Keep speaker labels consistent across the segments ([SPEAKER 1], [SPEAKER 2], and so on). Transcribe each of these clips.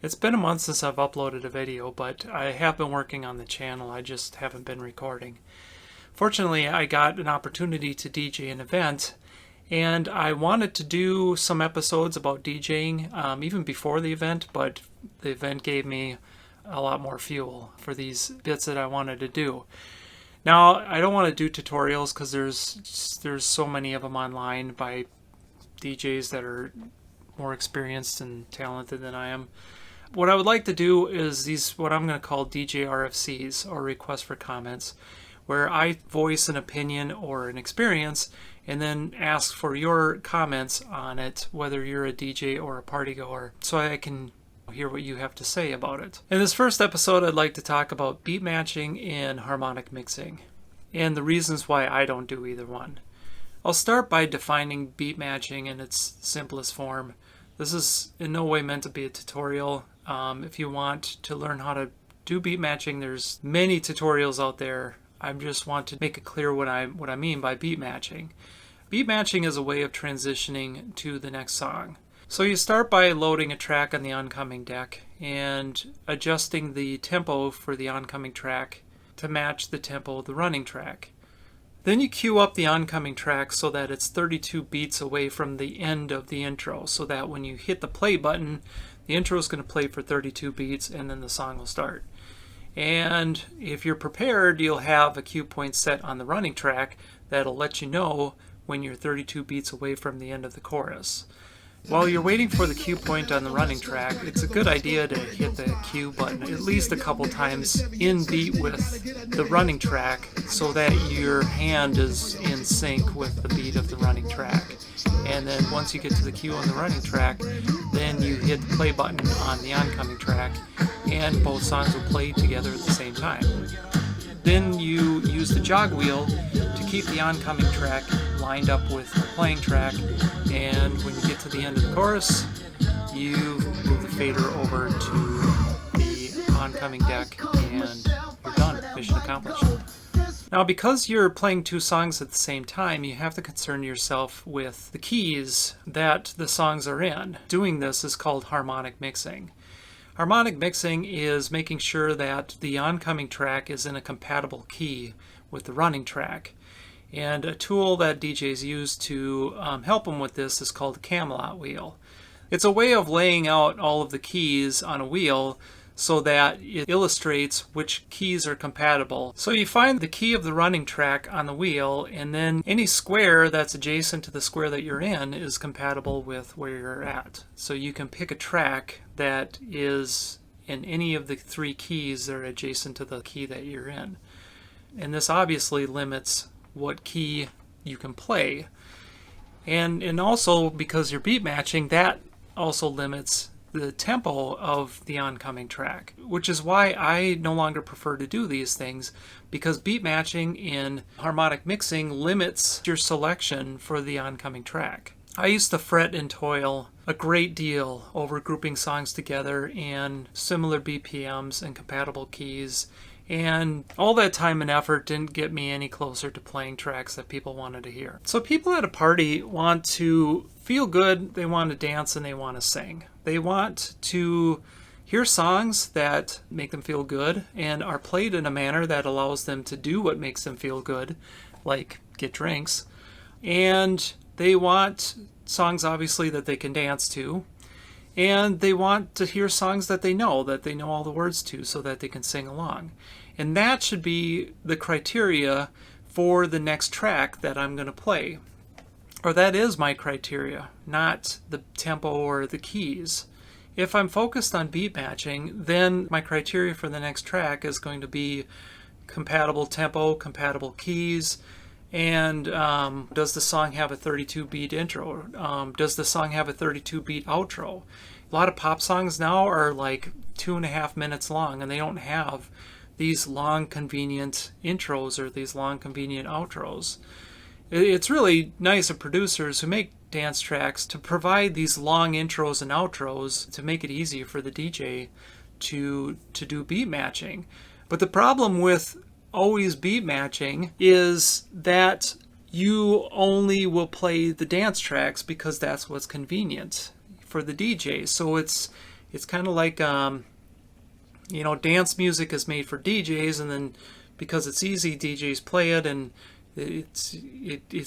[SPEAKER 1] It's been a month since I've uploaded a video, but I have been working on the channel. I just haven't been recording. Fortunately, I got an opportunity to DJ an event, and I wanted to do some episodes about DJing even before the event, but the event gave me a lot more fuel for these bits that I wanted to do. Now, I don't want to do tutorials because there's so many of them online by DJs that are more experienced and talented than I am. What I would like to do is these, what I'm going to call DJ RFCs, or requests for comments, where I voice an opinion or an experience and then ask for your comments on it, whether you're a DJ or a partygoer, so I can hear what you have to say about it. In this first episode, I'd like to talk about beat matching and harmonic mixing, and the reasons why I don't do either one. I'll start by defining beat matching in its simplest form. This is in no way meant to be a tutorial. If you want to learn how to do beat matching, there's many tutorials out there. I just want to make it clear what I mean by beat matching. Beat matching is a way of transitioning to the next song. So you start by loading a track on the oncoming deck and adjusting the tempo for the oncoming track to match the tempo of the running track. Then you cue up the oncoming track so that it's 32 beats away from the end of the intro, so that when you hit the play button, the intro is going to play for 32 beats and then the song will start. And if you're prepared, you'll have a cue point set on the running track that'll let you know when you're 32 beats away from the end of the chorus. While you're waiting for the cue point on the running track, it's a good idea to hit the cue button at least a couple times in beat with the running track so that your hand is in sync with the beat of the running track. And then once you get to the cue on the running track, then you hit the play button on the oncoming track and both songs will play together at the same time. Then you use the jog wheel to keep the oncoming track lined up with the playing track, and when you get to the end of the chorus, you move the fader over to the oncoming deck and you're done. Mission accomplished. Now, because you're playing two songs at the same time, you have to concern yourself with the keys that the songs are in. Doing this is called harmonic mixing. Harmonic mixing is making sure that the oncoming track is in a compatible key with the running track. And a tool that DJs use to help them with this is called the Camelot wheel. It's a way of laying out all of the keys on a wheel so that it illustrates which keys are compatible. So you find the key of the running track on the wheel, and then any square that's adjacent to the square that you're in is compatible with where you're at. So you can pick a track that is in any of the three keys that are adjacent to the key that you're in. And this obviously limits what key you can play. And also, because you're beat matching, that also limits the tempo of the oncoming track, which is why I no longer prefer to do these things, because beat matching in harmonic mixing limits your selection for the oncoming track. I used to fret and toil a great deal over grouping songs together in similar BPMs and compatible keys, and all that time and effort didn't get me any closer to playing tracks that people wanted to hear. So people at a party want to feel good, they want to dance, and they want to sing. They want to hear songs that make them feel good and are played in a manner that allows them to do what makes them feel good, like get drinks. And they want songs, obviously, that they can dance to. And they want to hear songs that they know all the words to, so that they can sing along. And that should be the criteria for the next track that I'm going to play. Or that is my criteria, not the tempo or the keys. If I'm focused on beat matching, then my criteria for the next track is going to be compatible tempo, compatible keys, and does the song have a 32 beat intro? Does the song have a 32 beat outro? A lot of pop songs now are like 2.5 minutes long, and they don't have these long convenient intros or these long convenient outros. It's really nice of producers who make dance tracks to provide these long intros and outros to make it easier for the DJ to do beat matching. But the problem with always beat matching is that you only will play the dance tracks because that's what's convenient for the DJ. So it's It's kind of like, you know, dance music is made for DJs, and then because it's easy, DJs play it, and it's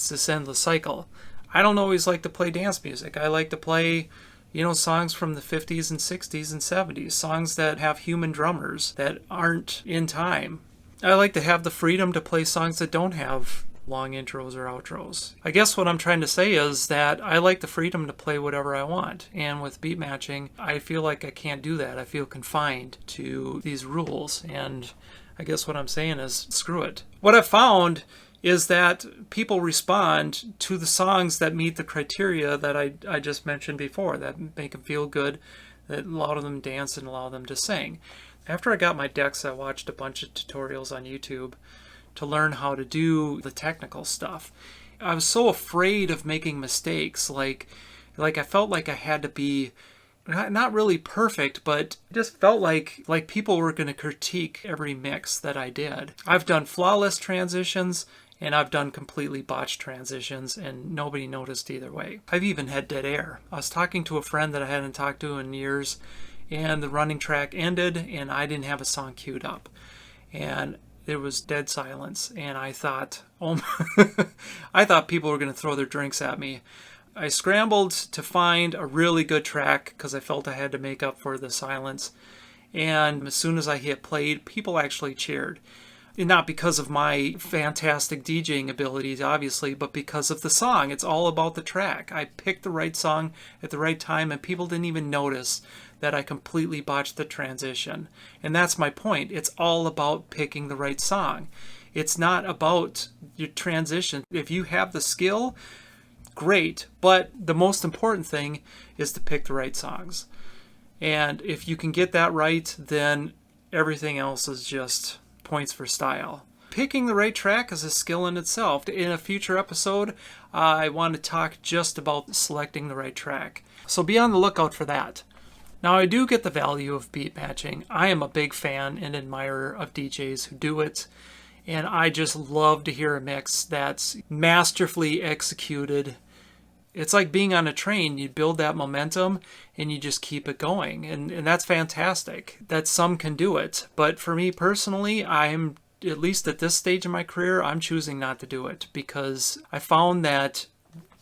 [SPEAKER 1] this endless cycle. I don't always like to play dance music. I like to play, you know, songs from the 50s and 60s and 70s, songs that have human drummers that aren't in time. I like to have the freedom to play songs that don't have long intros or outros. I guess what I'm trying to say is that I like the freedom to play whatever I want. And with beat matching, I feel like I can't do that. I feel confined to these rules. And I guess what I'm saying is, screw it. What I've found is that people respond to the songs that meet the criteria that I just mentioned before, that make them feel good, that allow them to dance and allow them to sing. After I got my decks, I watched a bunch of tutorials on YouTube to learn how to do the technical stuff. I was so afraid of making mistakes. Like I felt like I had to be not really perfect, but just felt like people were going to critique every mix that I did. I've done flawless transitions, and I've done completely botched transitions, and nobody noticed either way. I've even had dead air. I was talking to a friend that I hadn't talked to in years, and the running track ended, and I didn't have a song queued up. And there was dead silence, and I thought, I thought people were going to throw their drinks at me. I scrambled to find a really good track because I felt I had to make up for the silence. And as soon as I hit played, people actually cheered. And not because of my fantastic DJing abilities, obviously, but because of the song. It's all about the track. I picked the right song at the right time, and people didn't even notice that I completely botched the transition. And that's my point. It's all about picking the right song. It's not about your transition. If you have the skill, great. But the most important thing is to pick the right songs. And if you can get that right, then everything else is just points for style. Picking the right track is a skill in itself. In a future episode, I want to talk just about selecting the right track. So be on the lookout for that. Now, I do get the value of beat matching. I am a big fan and admirer of DJs who do it. And I just love to hear a mix that's masterfully executed. It's like being on a train. You build that momentum and you just keep it going. And that's fantastic that some can do it. But for me personally, I'm, at least at this stage in my career, I'm choosing not to do it because I found that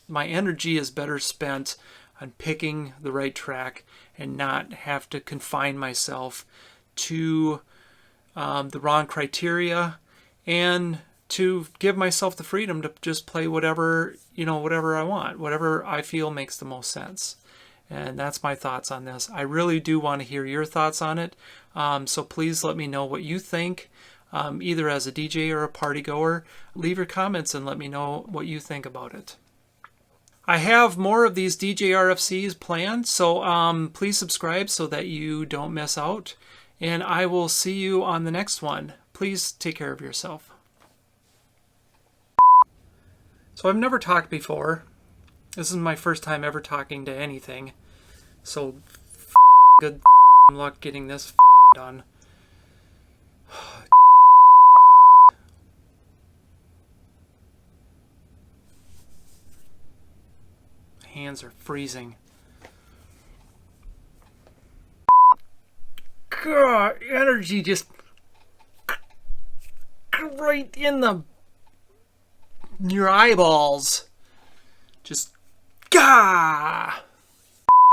[SPEAKER 1] my energy is better spent on picking the right track and not have to confine myself to the wrong criteria, and to give myself the freedom to just play whatever I want, whatever I feel makes the most sense. And that's my thoughts on this. I really do want to hear your thoughts on it. So please let me know what you think, either as a DJ or a party goer. Leave your comments and let me know what you think about it. I have more of these DJ RFCs planned, so please subscribe so that you don't miss out. And I will see you on the next one. Please take care of yourself. So I've never talked before. This is my first time ever talking to anything. So good luck getting this done. Hands are freezing. God, energy just right in your eyeballs. Just gah.